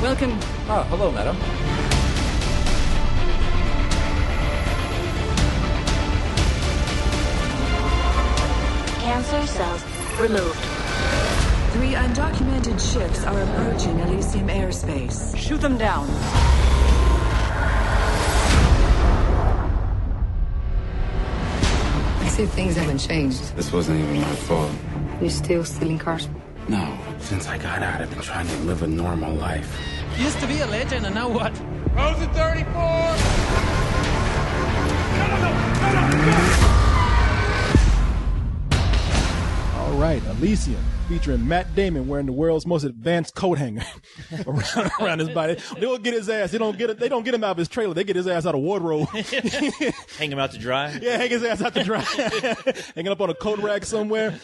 Welcome. Ah, hello, madam. Cancer cells removed. 3 undocumented ships are approaching Elysium airspace. Shoot them down. I see things haven't changed. This wasn't even my fault. You're still stealing cars? No. Since I got out, I've been trying to live a normal life. Used to be a legend, and now what? Rosen 34! All right, Elysium, featuring Matt Damon wearing the world's most advanced coat hanger around his body. They don't get his ass. They don't get him out of his trailer. They get his ass out of wardrobe. Hang him out to dry? Yeah, hang his ass out to dry. Hanging up on a coat rack somewhere.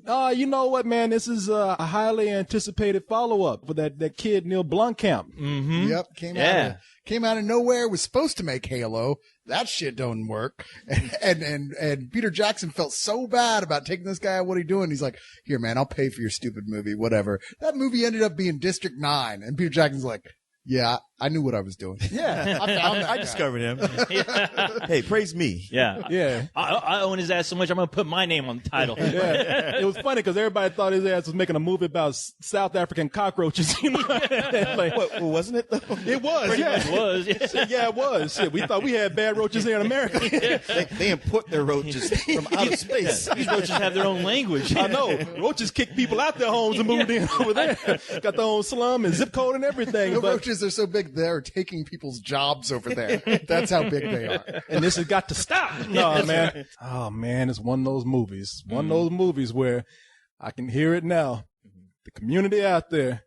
You know what, man? This is a highly anticipated follow-up for that kid, Neil Blomkamp. Mm-hmm. Yep, came out of nowhere, was supposed to make Halo. That shit don't work. And Peter Jackson felt so bad about taking this guy out. What are you doing? He's like, here, man, I'll pay for your stupid movie, whatever. That movie ended up being District 9. And Peter Jackson's like, yeah, I knew what I was doing. Yeah. I discovered him. Hey, praise me. Yeah. Yeah. I own his ass so much, I'm going to put my name on the title. Yeah. It was funny because everybody thought his ass was making a movie about South African cockroaches. You know? Like, What, wasn't it, though? it was, Pretty yeah. much was. Yeah. Yeah, it was. Shit, we thought we had bad roaches here in America. They import their roaches from outer space. These roaches have their own language. I know. Roaches kick people out their homes and moved in over there. Got their own slum and zip code and everything. The But, roaches are so big, they're taking people's jobs over there. That's how big they are. and this has got to stop. No, man. Oh, man, it's one of those movies. One of those movies where I can hear it now. The community out there,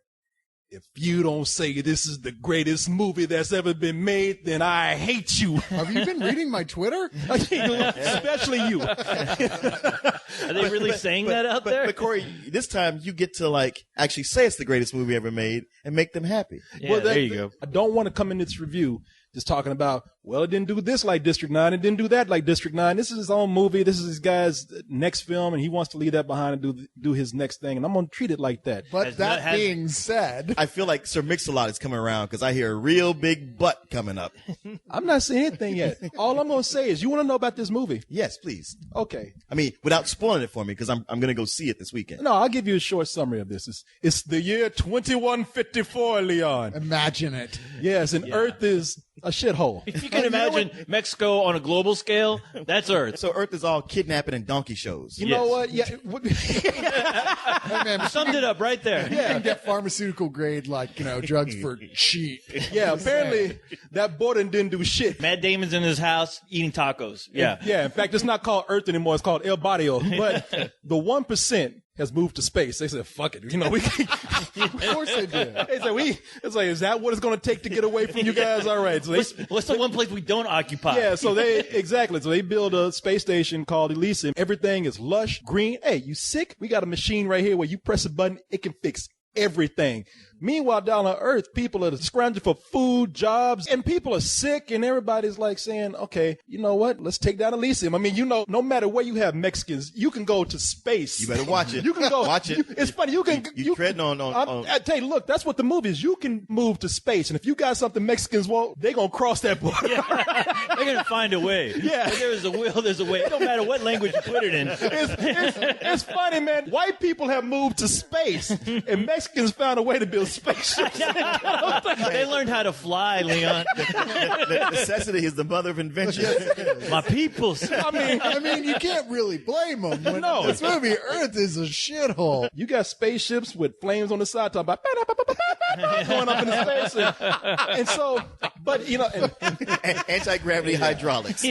if you don't say this is the greatest movie that's ever been made, then I hate you. Have you been reading my Twitter? Especially you. Are they really saying that out there? But Corey, this time you get to actually say it's the greatest movie ever made and make them happy. Yeah, there you go. I don't want to come in this review just talking about, well, it didn't do this like District 9. It didn't do that like District 9. This is his own movie. This is his guy's next film, and he wants to leave that behind and do his next thing. And I'm going to treat it like that. But that being said, I feel like Sir Mix-a-Lot is coming around because I hear a real big butt coming up. I'm not saying anything yet. All I'm going to say is, you want to know about this movie? Yes, please. Okay. I mean, without spoiling it for me, because I'm going to go see it this weekend. No, I'll give you a short summary of this. It's the year 2154, Leon. imagine it. Yes, and Earth is a shithole. If you can imagine Mexico on a global scale, that's Earth. So Earth is all kidnapping and donkey shows. You know what? Yeah. Hey, man, Summed it up right there. you can get pharmaceutical grade, drugs for cheap. Yeah, apparently that border didn't do shit. Matt Damon's in his house eating tacos. Yeah. Yeah, in fact, it's not called Earth anymore. It's called El Barrio. But the 1% has moved to space. They said, fuck it. We can. Of course they did. They said, it's like, is that what it's going to take to get away from you guys? All right. So What's the one place we don't occupy? yeah, so they build a space station called Elysium. Everything is lush, green. Hey, you sick? We got a machine right here where you press a button, it can fix everything. Meanwhile, down on Earth, people are scrounging for food, jobs, and people are sick, and everybody's like saying, okay, you know what? Let's take down Elysium. I mean, no matter where you have Mexicans, you can go to space. You better watch it. You can go. Watch it. It's funny. You can. You treading on. I tell you, look, that's what the movie is. You can move to space, and if you got something Mexicans want, they're going to cross that border. Yeah. They're going to find a way. Yeah. If there's a will, there's a way. It don't matter what language you put it in. It's funny, man. White people have moved to space, and Mexicans found a way to build spaceships. They learned how to fly, Leon. Necessity is the mother of invention. My peoples. I mean, you can't really blame them. No. This movie, Earth is a shithole. You got spaceships with flames on the side talking about going up into space. And so, but, Anti-gravity hydraulics.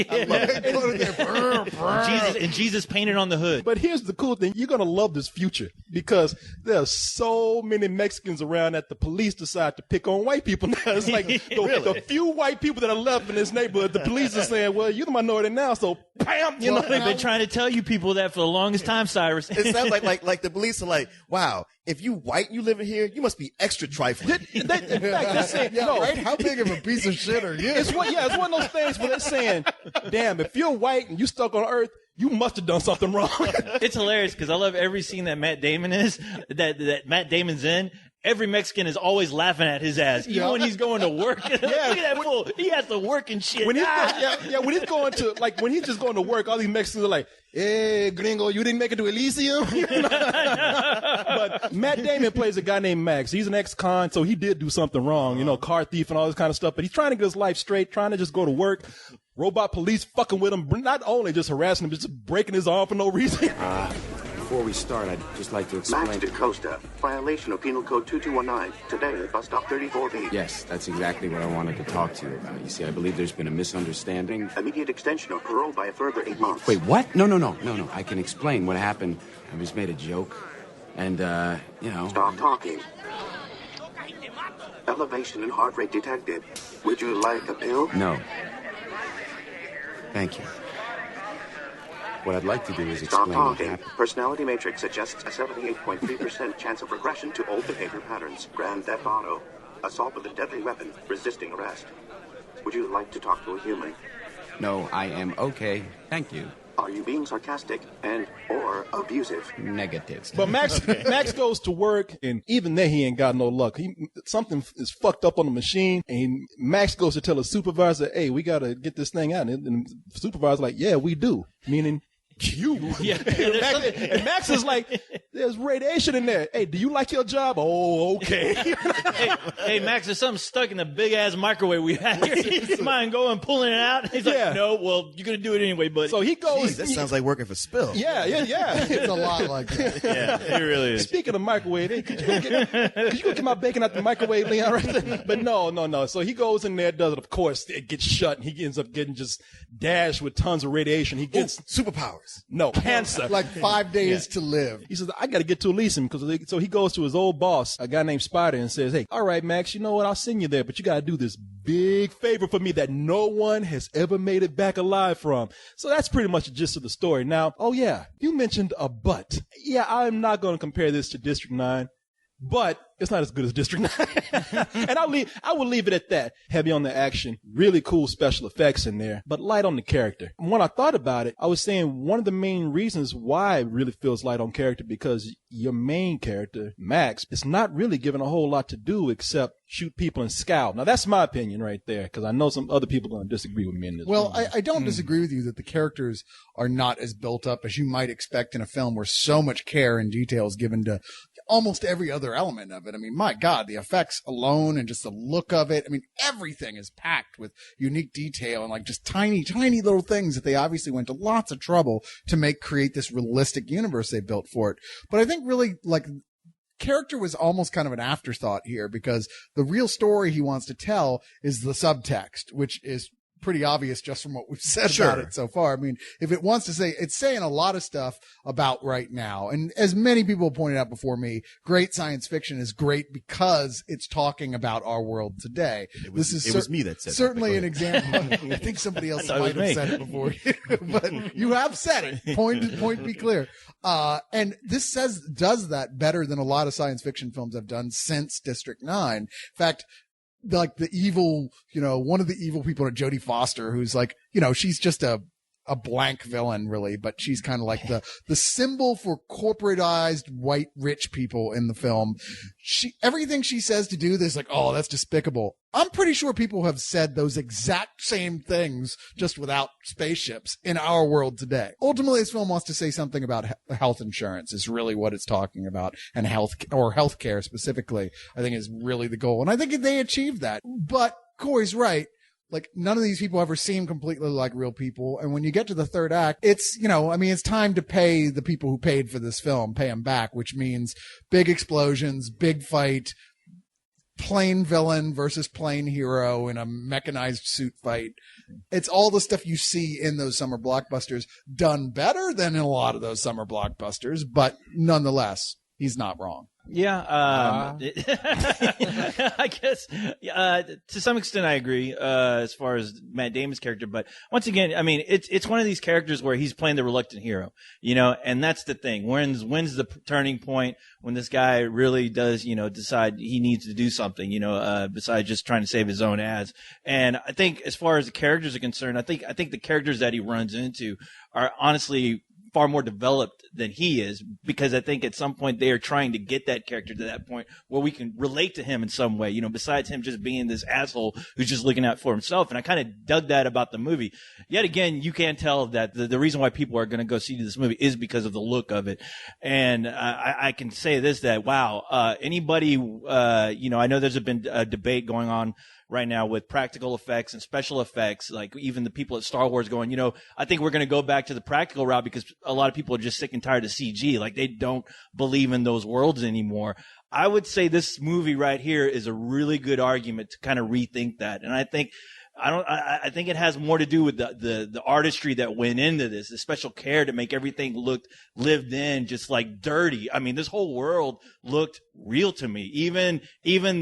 Jesus painted on the hood. But here's the cool thing. You're going to love this future because there are so many Mexicans around that the police decide to pick on white people now. It's like the few white people that are left in this neighborhood, the police are saying, well, you're the minority now, so bam, they've been trying to tell you people that for the longest time, Cyrus. It sounds like the police are like, wow, if you white and you live in here, you must be extra trifling. In fact, they're saying, no, right? How big of a piece of shit are you? It's one of those things where they're saying, damn, if you're white and you stuck on Earth, you must have done something wrong. It's hilarious because I love every scene that Matt Damon is, that Matt Damon's in. every Mexican is always laughing at his ass, even when he's going to work. Look at that fool. He has to work and shit. When he's when he's going to when he's just going to work, all these Mexicans are like, "Hey, gringo, you didn't make it to Elysium." But Matt Damon plays a guy named Max. He's an ex-con, so he did do something wrong, car thief and all this kind of stuff. But he's trying to get his life straight, trying to just go to work. Robot police fucking with him, not only just harassing him, just breaking his arm for no reason. Before we start, I'd just like to explain. Max DaCosta, violation of Penal Code 2219. Today at bus stop 34B. Yes, that's exactly what I wanted to talk to you about. You see, I believe there's been a misunderstanding. Immediate extension of parole by a further 8 months. Wait, what? No. I can explain what happened. I just made a joke. And, Stop talking. Elevation in heart rate detected. Would you like a pill? No. Thank you. What I'd like to do is explain Stop what talking. happened. Personality matrix suggests a 78.3% chance of regression to old behavior patterns. Grand Theft Auto. Assault with a deadly weapon. Resisting arrest. Would you like to talk to a human? No, I am okay. Thank you. Are you being sarcastic and or abusive? Negative. But Max goes to work, and even there he ain't got no luck. Something is fucked up on the machine, and Max goes to tell the supervisor, "Hey, we got to get this thing out." And the supervisor's like, "Yeah, we do." Meaning, you. Yeah. And Max is like, "There's radiation in there. Hey, do you like your job?" "Oh, okay." hey, Max, there's something stuck in the big ass microwave we have here. You mind going and pulling it out? He's like, "No, well, you're gonna do it anyway, buddy." So he goes. Jeez, that sounds like working for Spill. Yeah. It's a lot like that. Yeah, it really is. Speaking of microwave, hey, could you go get my bacon out the microwave, Leon? Right there? But no. So he goes in there, does it. Of course, it gets shut, and he ends up getting just dashed with tons of radiation. He gets Superpowers. cancer. Like 5 days to live. He says, "I got to get to Elysium," so he goes to his old boss, a guy named Spider, and says, "Hey, all right, Max, you know what? I'll send you there, but you got to do this big favor for me that no one has ever made it back alive from." So that's pretty much the gist of the story. Now, oh yeah, you mentioned a but. Yeah, I'm not going to compare this to District 9. But it's not as good as District 9. And I will leave it at that. Heavy on the action, really cool special effects in there, but light on the character. And when I thought about it, I was saying one of the main reasons why it really feels light on character, because your main character, Max, is not really given a whole lot to do except shoot people and scowl. Now that's my opinion right there, because I know some other people are going to disagree with me in this. Well, I don't disagree with you that the characters are not as built up as you might expect in a film where so much care and detail is given to almost every other element of it. I mean, my God, the effects alone and just the look of it. I mean, everything is packed with unique detail and like just tiny, tiny little things that they obviously went to lots of trouble to create this realistic universe they built for it. But I think really like character was almost kind of an afterthought here, because the real story he wants to tell is the subtext, which is pretty obvious just from what we've said about it so far. I mean, if it wants to say, it's saying a lot of stuff about right now. And as many people pointed out before me, great science fiction is great because it's talking about our world today. It was me that said certainly that, an example. I think somebody else might have said it before you, but you have said it. Point be clear. And this does that better than a lot of science fiction films have done since District 9. In fact, like the evil, one of the evil people, Jodie Foster, who's like, she's just a blank villain really, but she's kind of like the symbol for corporatized white rich people in the film. Everything she says to do this, like, oh, that's despicable. I'm pretty sure people have said those exact same things just without spaceships in our world today. Ultimately, this film wants to say something about health insurance is really what it's talking about, and healthcare specifically, I think is really the goal. And I think they achieved that. But Corey's right. Like, none of these people ever seem completely like real people. And when you get to the third act, it's, it's time to pay the people who paid for this film, pay them back, which means big explosions, big fight, plain villain versus plain hero in a mechanized suit fight. It's all the stuff you see in those summer blockbusters, done better than in a lot of those summer blockbusters, but nonetheless, he's not wrong. Yeah, I guess to some extent I agree as far as Matt Damon's character, but once again, I mean, it's one of these characters where he's playing the reluctant hero, and that's the thing. When's the turning point when this guy really does, decide he needs to do something, besides just trying to save his own ass. And I think as far as the characters are concerned, I think the characters that he runs into are honestly far more developed than he is, because I think at some point they are trying to get that character to that point where we can relate to him in some way, besides him just being this asshole who's just looking out for himself. And I kind of dug that about the movie. Yet again, you can tell that the reason why people are going to go see this movie is because of the look of it. And I can say this, that wow, anybody, I know there's been a debate going on right now with practical effects and special effects, like even the people at Star Wars going, I think we're going to go back to the practical route because a lot of people are just sick and tired of CG. Like they don't believe in those worlds anymore. I would say this movie right here is a really good argument to kind of rethink that. And I think it has more to do with the artistry that went into this, the special care to make everything look lived in, just like dirty. I mean, this whole world looked real to me. Even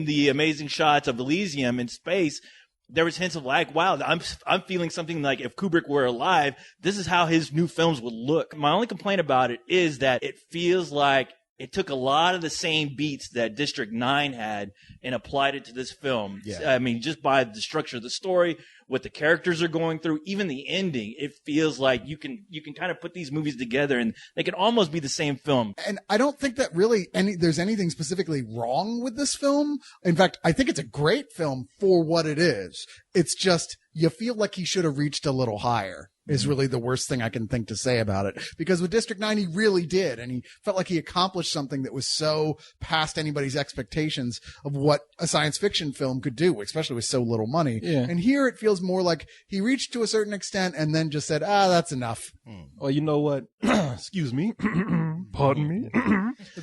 the amazing shots of Elysium in space, there was hints of like, wow, I'm feeling something like if Kubrick were alive, this is how his new films would look. My only complaint about it is that it feels like it took a lot of the same beats that District 9 had and applied it to this film. Yeah. I mean, just by the structure of the story, what the characters are going through, even the ending, it feels like you can kind of put these movies together and they can almost be the same film. And I don't think that really there's anything specifically wrong with this film. In fact, I think it's a great film for what it is. It's just, you feel like he should have reached a little higher. Is really the worst thing I can think to say about it. Because with District 9, he really did. And he felt like he accomplished something that was so past anybody's expectations of what a science fiction film could do, especially with so little money. Yeah. And here it feels more like he reached to a certain extent and then just said, that's enough. Well, you know what? Excuse me. Pardon me.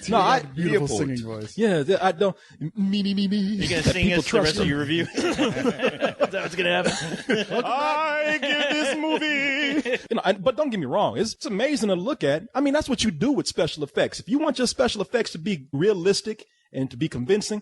No, I beautiful singing voice. Yeah, I don't. Me. You're going to sing us the rest of your review? Is that what's going to happen? I give this movie. But don't get me wrong. It's amazing to look at. I mean, that's what you do with special effects. If you want your special effects to be realistic and to be convincing,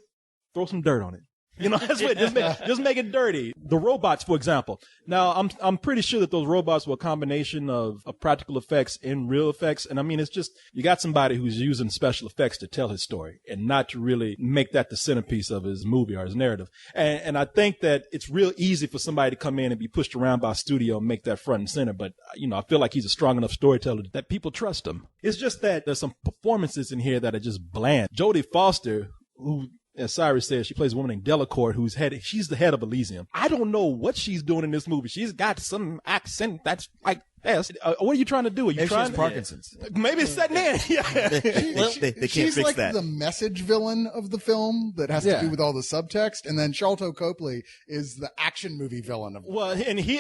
throw some dirt on it. That's what, just make it dirty. The robots, for example. Now, I'm pretty sure that those robots were a combination of practical effects and real effects. And I mean, it's just, you got somebody who's using special effects to tell his story and not to really make that the centerpiece of his movie or his narrative. And I think that it's real easy for somebody to come in and be pushed around by a studio and make that front and center. But, I feel like he's a strong enough storyteller that people trust him. It's just that there's some performances in here that are just bland. Jodie Foster, who, as Cyrus says, she plays a woman named Delacourt, she's the head of Elysium. I don't know what she's doing in this movie. She's got some accent that's like this. What are you trying to do? Are you trying to Parkinson's? Maybe it's setting in. Yeah. They can't She's fix like that. the message villain of the film that has to do with all the subtext, and then Sharlto Copley is the action movie villain of the Well, and he's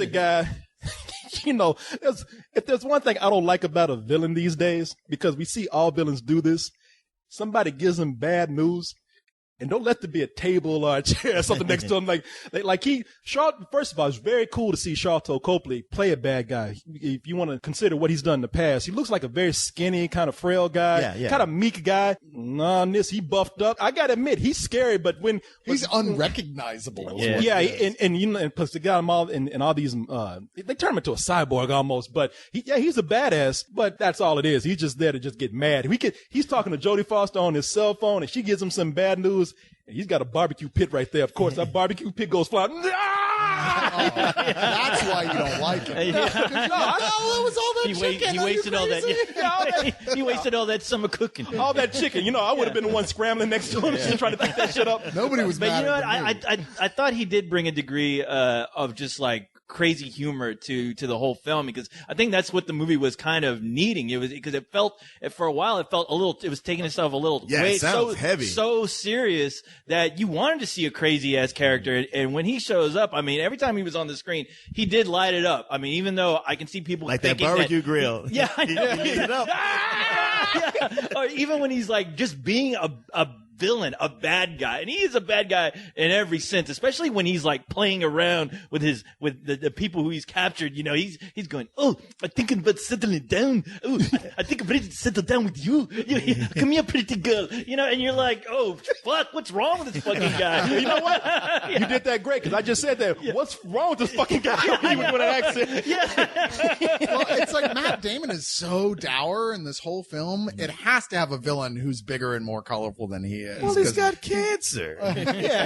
a guy. If there's one thing I don't like about a villain these days, because we see all villains do this. Somebody gives him bad news, and don't let there be a table or a chair or something next to him. First of all, it's very cool to see Sharlto Copley play a bad guy. If you want to consider what he's done in the past, he looks like a very skinny, kind of frail guy, kind of meek guy. On this, he buffed up. I gotta admit, he's scary, but he's unrecognizable. And plus they got him all in all these. They turn him into a cyborg almost, but he's a badass. But that's all it is. He's just there to just get mad. He's talking to Jodie Foster on his cell phone, and she gives him some bad news. And he's got a barbecue pit right there. Of course, that barbecue pit goes flying. That's why you don't like it. It was all that chicken. He wasted all that. He wasted all that summer cooking. All that chicken. I would have been the one scrambling next to him, just trying to pick that shit up. Nobody was But mad you know at what? I thought he did bring a degree of just like crazy humor to the whole film, because I think that's what the movie was kind of needing. It was because it felt for a while it was taking itself a little it sounds heavy, so serious that you wanted to see a crazy ass character. And when he shows up, I mean, every time he was on the screen, he did light it up. I mean, even though I can see people like that barbecue grill, yeah, I know. He lit it up. Yeah. Or even when he's like just being a villain, a bad guy, and he is a bad guy in every sense, especially when he's like playing around with the people who he's captured. He's going, oh, I think I'm about settling down. Oh, I think I'm ready to settle down with you. Come here, pretty girl. And you're like, oh fuck, what's wrong with this fucking guy? You know what? Yeah. You did that great, because I just said that. Yeah. What's wrong with this fucking guy? He was doing an accent. Yeah. Well, it's like Matt Damon is so dour in this whole film. It has to have a villain who's bigger and more colorful than he is. is. Well, he's got cancer. Yeah,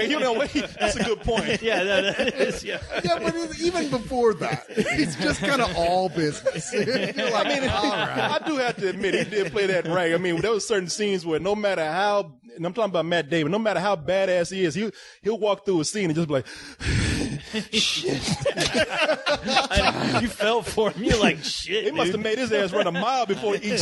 that's a good point. Yeah, that is. Yeah. Yeah, but even before that, he's just kind of all business. You're like, all right. I do have to admit, he did play that right. I mean, there were certain scenes where no matter how, and I'm talking about Matt Damon, no matter how badass he is, he'll walk through a scene and just be like, shit. You felt for him. You're like, shit. They must have made his ass run a mile before each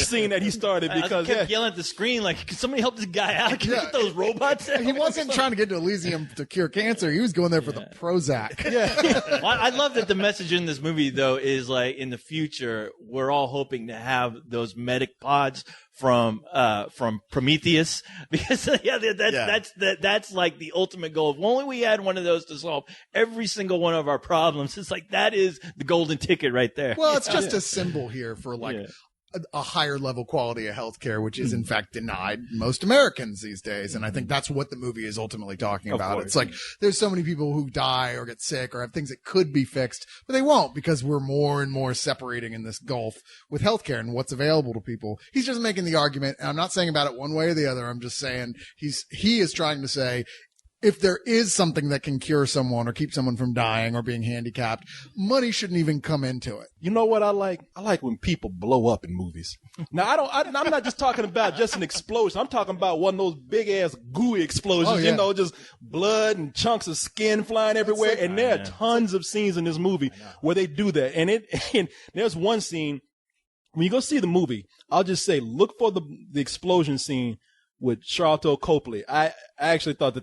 scene that he started because I kept yelling at the screen like, can somebody help this guy out? Can we get those robots out? He wasn't trying to get to Elysium to cure cancer. He was going there for the Prozac. Yeah. Well, I love that the message in this movie, though, is like in the future, we're all hoping to have those medic pods from Prometheus, because that's like the ultimate goal. If only we had one of those to solve every single one of our problems. It's like that is the golden ticket right there. Well, it's just a symbol here for a higher level quality of healthcare, which is in fact denied most Americans these days. And I think that's what the movie is ultimately talking about. It's like there's so many people who die or get sick or have things that could be fixed, but they won't because we're more and more separating in this gulf with healthcare and what's available to people. He's just making the argument, and I'm not saying about it one way or the other. I'm just saying he is trying to say, if there is something that can cure someone or keep someone from dying or being handicapped, money shouldn't even come into it. You know what I like? I like when people blow up in movies. Now, I'm not just talking about just an explosion. I'm talking about one of those big-ass gooey explosions, just blood and chunks of skin flying everywhere. And there are tons of scenes in this movie where they do that. And there's one scene, when you go see the movie, I'll just say, look for the explosion scene with Charlton Copley. I actually thought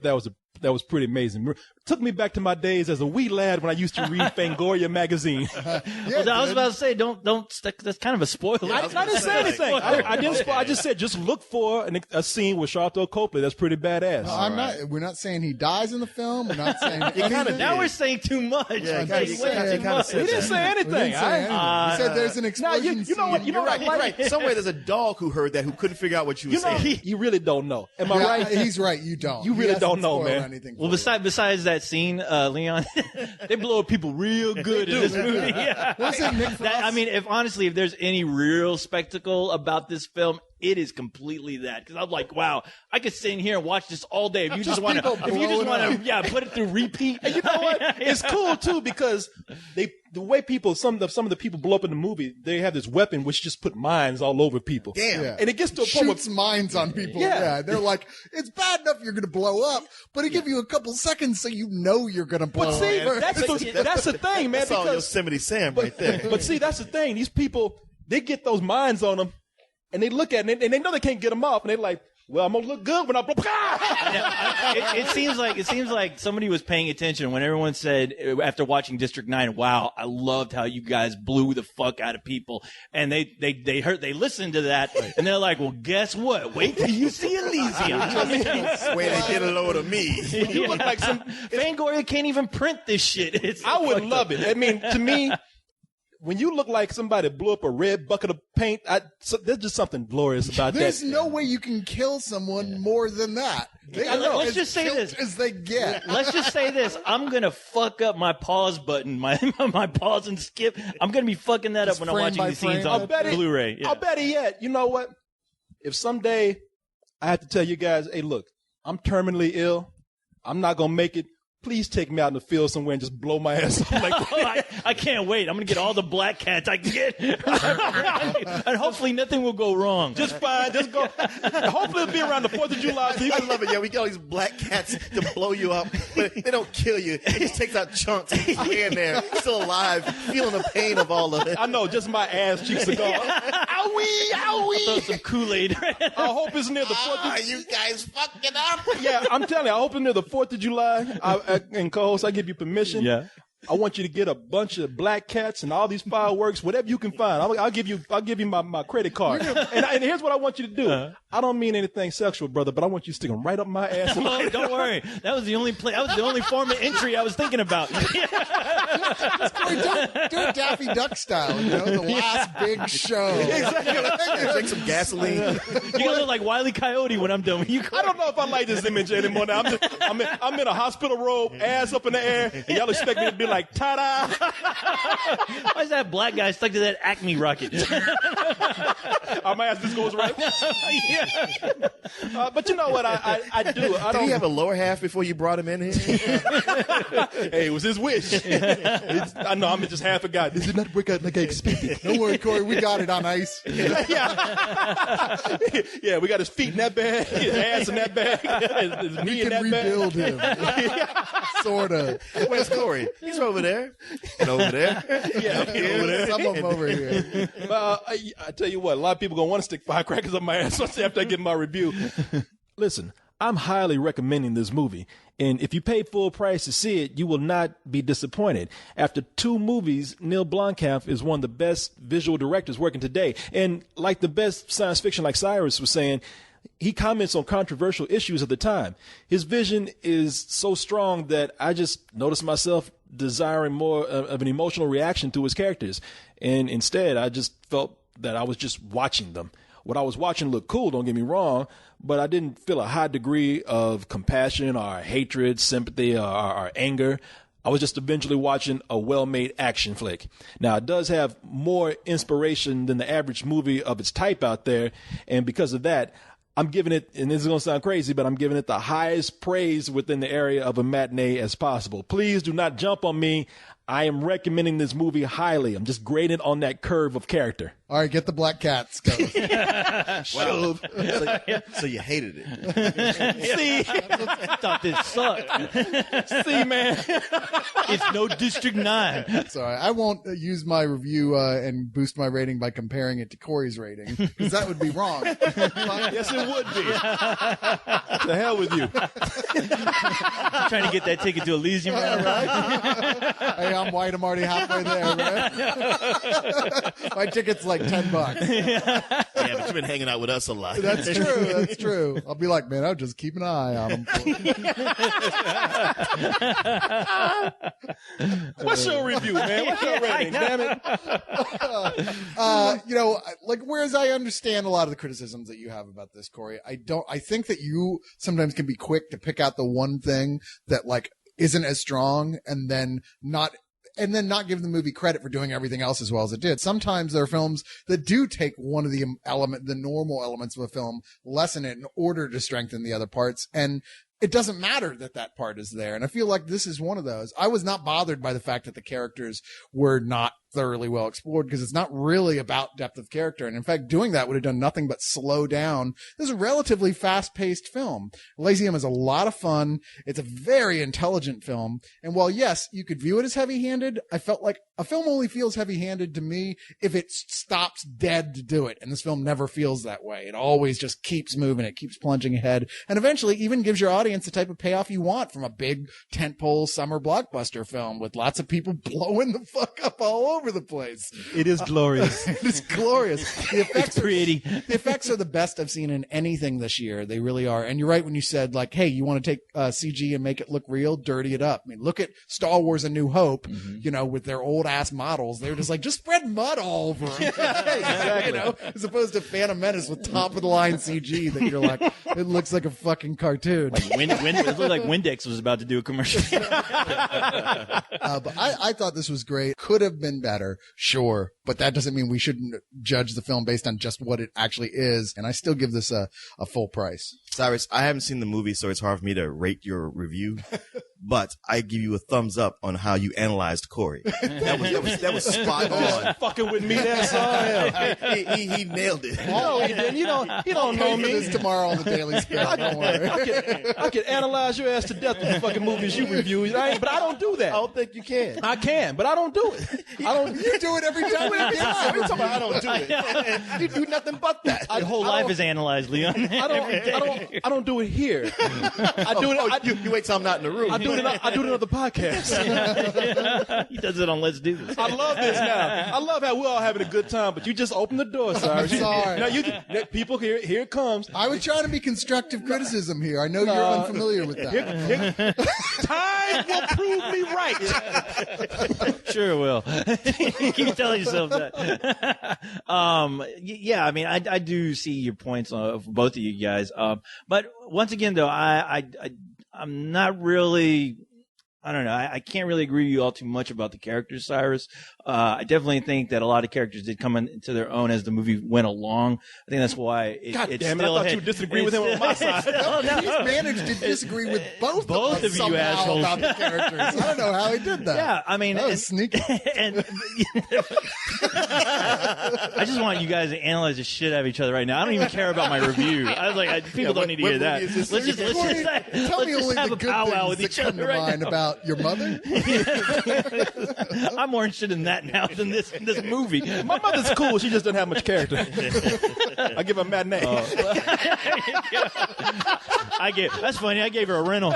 that was pretty amazing. It took me back to my days as a wee lad when I used to read Fangoria magazine. I was about to say, don't. That's kind of a spoiler. I didn't say anything. I didn't spoil. I just said just look for a scene with Charlton Copley. That's pretty badass. No, we're not saying he dies in the film. We're not saying. Now we're saying too much. Yeah, he didn't say anything. He said there's an explosion. You know what? You're right. Somewhere there's a dog who heard that who couldn't figure out what you were saying. You really don't know. Am I right? He's right. You don't. You really don't know, man. Well, besides that scene, Leon, they blow up people real good in this movie. Yeah. Was it Nick Frost? If there's any real spectacle about this film, it is completely that. Because I'm like, wow, I could sit in here and watch this all day. If you just want to, put it through repeat. And you know what? It's cool too because the way some of the people blow up in the movie, they have this weapon which just put mines all over people. Damn. Yeah. And it gets to a point shoots mines on people. Yeah. They're like, it's bad enough you're going to blow up, but it give you a couple seconds so you know you're going to blow up. But see, that's the thing, man. That's all Yosemite Sam right there. But see, that's the thing. These people, they get those mines on them, and they look at it, and they know they can't get them off, and they're like, well, I'm gonna look good when I blow. It seems like somebody was paying attention when everyone said after watching District 9, "Wow, I loved how you guys blew the fuck out of people." And they listened to that, and they're like, "Well, guess what? Wait till you see Elysium." Wait, they get a load of me. You look like some Fangoria can't even print this shit. I would love it. I mean, to me, when you look like somebody blew up a red bucket of paint, there's just something glorious about that. There's no way you can kill someone more than that. Let's just say this. As they get. Let's just say this. I'm going to fuck up my pause button, my pause and skip. I'm going to be fucking that up when I'm watching these scenes on Blu-ray. I'll bet it yet. You know what? If someday I have to tell you guys, hey, look, I'm terminally ill. I'm not going to make it. Please take me out in the field somewhere and just blow my ass off like that. I can't wait. I'm going to get all the black cats I can get. And hopefully nothing will go wrong. Just fine. Just go. Hopefully it'll be around the 4th of July. I love it. Yeah, we get all these black cats to blow you up, but they don't kill you. It just takes out chunks. He's laying there, still alive, feeling the pain of all of it. I know. Just my ass cheeks are gone. Owie, owie. Throw some Kool-Aid. I hope it's near the 4th of You guys fucking up. Yeah, I'm telling you. I hope it's near the 4th of July. And co-host, I give you permission. Yeah. I want you to get a bunch of black cats and all these fireworks, whatever you can find. I'll give you my credit card. And here's what I want you to do. I don't mean anything sexual, brother, but I want you to stick them right up my ass. Oh, don't worry. That was the only form of entry I was thinking about. Do it Daffy Duck style, the last big show. Exactly. Drink some gasoline. You're gonna look like Wile E. Coyote when I'm done with you. I don't know if I like this image anymore. Now I'm in a hospital robe, ass up in the air, and y'all expect me to be like, like, ta-da! Why is that black guy stuck to that Acme rocket? My ass just goes right. Yeah. But you know what? I do. I Did don't. he have a lower half before you brought him in here? Hey, it was his wish. I know. I'm just half a guy. This did not work out like I expected. Don't worry, Corey. We got it on ice. Yeah, we got his feet in that bag, his ass in that bag, his knee in that Rebuild bag. him. Sort of. Where's Corey? He's over there. And over there. Yeah, Over there. Some of them over here. I tell you what, a lot of people gonna want to stick firecrackers up my ass after I get my review. Listen, I'm highly recommending this movie, and if you pay full price to see it, you will not be disappointed. After 2 movies, Neil Blomkamp is one of the best visual directors working today, and like the best science fiction, like Cyrus was saying, he comments on controversial issues of the time. His vision is so strong that I just noticed myself desiring more of an emotional reaction to his characters, and instead I just felt that I was just watching them. What I was watching looked cool, don't get me wrong, but I didn't feel a high degree of compassion or hatred, sympathy, or anger. I was just eventually watching a well-made action flick. Now, it does have more inspiration than the average movie of its type out there, and because of that, I'm giving it, and this is going to sound crazy, but I'm giving it the highest praise within the area of a matinee as possible. Please do not jump on me. I am recommending this movie highly. I'm just grading on that curve of character. All right, get the black cats. Go. Wow. So you hated it. See? I thought this sucked. See, man. It's no District 9. Sorry, I won't use my review and boost my rating by comparing it to Corey's rating, because that would be wrong. Yes, it would be. To hell with you. Trying to get that ticket to Elysium. Hey, I'm white. I'm already halfway there, man. My ticket's like $10. Yeah, but you've been hanging out with us a lot. That's true. That's true. I'll be like, man, I'll just keep an eye on him. What's your review, man? What's your rating? Damn it. Like, whereas I understand a lot of the criticisms that you have about this, Corey, I think that you sometimes can be quick to pick out the one thing that like isn't as strong and then not give the movie credit for doing everything else as well as it did. Sometimes there are films that do take one of the normal elements of a film, lessen it in order to strengthen the other parts. And it doesn't matter that that part is there. And I feel like this is one of those. I was not bothered by the fact that the characters were not thoroughly well explored, because it's not really about depth of character. And in fact, doing that would have done nothing but slow down. This is a relatively fast-paced film. Elysium is a lot of fun. It's a very intelligent film. And while, yes, you could view it as heavy-handed, I felt like a film only feels heavy-handed to me if it stops dead to do it. And this film never feels that way. It always just keeps moving. It keeps plunging ahead. And eventually even gives your audience the type of payoff you want from a big tentpole summer blockbuster film with lots of people blowing the fuck up all over the place. It is glorious. It is glorious. The effects It's pretty. The effects are the best I've seen in anything this year. They really are. And you're right when you said, like, hey, you want to take CG and make it look real, dirty it up. I mean, look at Star Wars: A New Hope, with their old ass models. They're just like, just spread mud all over them. Exactly. As opposed to Phantom Menace with top of the line CG that you're like, it looks like a fucking cartoon. It looked like Windex was about to do a commercial. But I thought this was great. Could have been better, sure. But that doesn't mean we shouldn't judge the film based on just what it actually is. And I still give this a full price. Cyrus, I haven't seen the movie, so it's hard for me to rate your review. But I give you a thumbs up on how you analyzed Corey. That was spot on. Fucking with me, that's all hell. He nailed it. No, he didn't. You don't know Pay for me. this tomorrow on the Daily Spill. Don't worry. I can analyze your ass to death with the fucking movies you review. But I don't do that. I don't think you can. I can, but I don't do it. I don't. You do it every time. Every time I don't do it. You do nothing but that. Your whole life is analyzed, Leon. I don't do it here. I do it. You wait till I'm not in the room. I do it in other podcasts. He does it on Let's Do This. I love this now. I love how we're all having a good time, but you just opened the door, Cyrus. I'm sorry. Now people here it comes. I was trying to be constructive criticism here. I know you're unfamiliar with that. Time will prove me right. Sure it will. Keep telling yourself that. Yeah, I mean, I do see your points for both of you guys. But once again, though, I'm not really I don't know. I can't really agree with you all too much about the characters, Cyrus. I definitely think that a lot of characters did come into their own as the movie went along. I think that's why God it damn it! I still thought you would disagree with him on my side. He's managed to disagrey with both Both of of us you somehow assholes. about the characters. I don't know how he did that. Yeah, I mean, that was sneaky. And I just want you guys to analyze the shit out of each other right now. I don't even care about my review. I was like, people don't need to hear that. Tell me only have the a good powwow with things each that come other to right mind now. about your mother. I'm more interested in that now than this movie. My mother's cool. She just doesn't have much character. I give her a matinee. That's funny. I gave her a rental.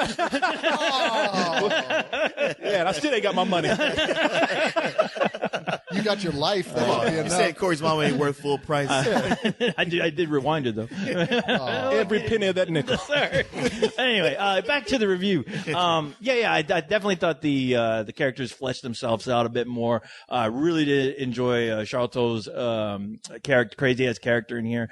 Yeah, and I still ain't got my money. You got your life. That would be You enough. said Corey's mom ain't worth full price. I did rewind it though. Every penny of that nickel. Sorry. Anyway, back to the review. I definitely thought the characters fleshed themselves out a bit more. Really did enjoy Charlotte's character, crazy ass character in here.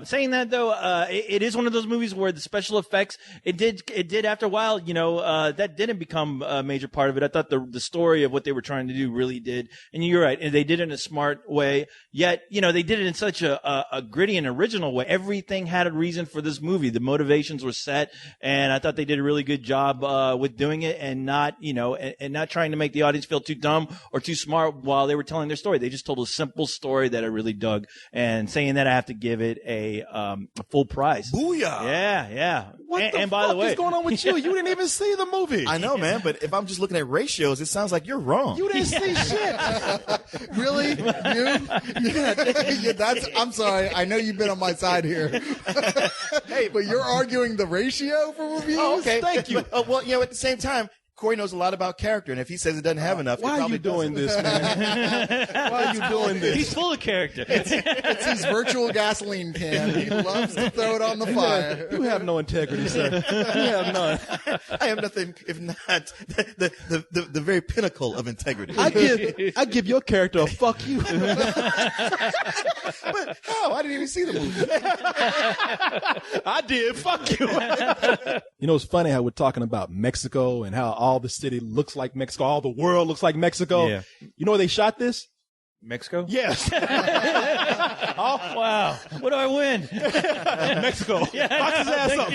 Saying that though, it is one of those movies where the special effects it did after a while. That didn't become a major part of it. I thought the story of what they were trying to do really did, and you're right, and they did it in a smart way. Yet, they did it in such a gritty and original way. Everything had a reason for this movie. The motivations were set, and I thought they did a really good job with doing it, and not and not trying to make the audience feel too dumb or too smart while they were telling their story. They just told a simple story that I really dug. And saying that, I have to give it a full price. Booyah! Yeah. What and the by fuck the way, is going on with you? You didn't even see the movie. I know, man, but if I'm just looking at ratios, it sounds like you're wrong. You didn't see shit. Really? You? Yeah, I'm sorry. I know you've been on my side here. Hey, but you're arguing the ratio for reviews? Oh, okay. Thank you. But, well, at the same time, Corey knows a lot about character, and if he says it doesn't have enough, Why are you doing this, man? Why are you doing this? he's full of character. It's his virtual gasoline can. He loves to throw it on the fire. You have no integrity, sir. You have none. I am nothing if not the very pinnacle of integrity. I give your character a fuck you. But how? I didn't even see the movie. I did. Fuck you. It's funny how we're talking about Mexico and how all the city looks like Mexico, all the world looks like Mexico. Yeah. You know where they shot this? Mexico? Yes. Oh, wow. What do I win? Mexico. Box his ass up.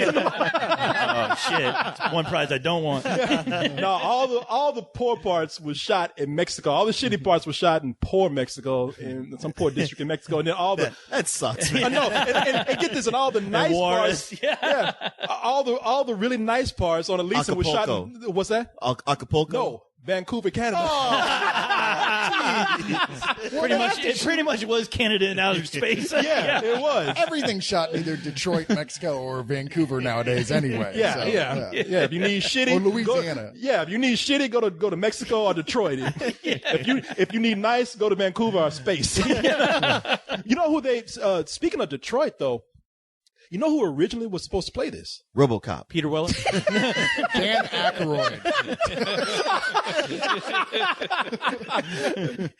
Oh, shit. It's one prize I don't want. No, all the poor parts was shot in Mexico. All the shitty parts were shot in poor Mexico, in some poor district in Mexico. And then all the That sucks, man. no, and get this, and all the nice Juarez, parts, all the really nice parts on Elysium was shot. Acapulco. What's that? Acapulco? No, Vancouver, Canada. It pretty much was Canada in outer space. Yeah, it was. Everything's shot in either Detroit, Mexico, or Vancouver nowadays anyway. Yeah. If you need shitty, Or Louisiana. If you need shitty, go to Mexico or Detroit. If you need nice, go to Vancouver or space. You know who they? Speaking of Detroit, though, you know who originally was supposed to play this? RoboCop. Peter Weller? Dan Aykroyd.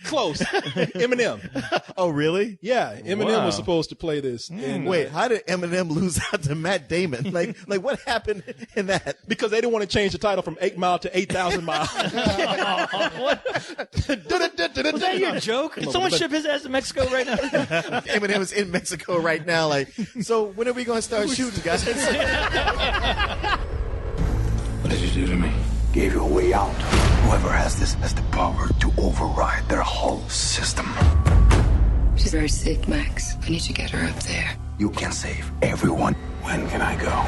Close. Eminem. Oh, really? Yeah, Eminem Wow. was supposed to play this. And, Wait, how did Eminem lose out to Matt Damon? Like what happened in that? because they didn't want to change the title from 8 Mile to 8,000 Miles. Was that your joke? Can someone ship his ass to Mexico right now? Eminem is in Mexico right now. Like, so when are we going to start shooting, guys? What did you do to me? Gave you a way out. Whoever has this has the power to override their whole system. She's very sick, Max. I need to get her up there. You can save everyone. When can I go?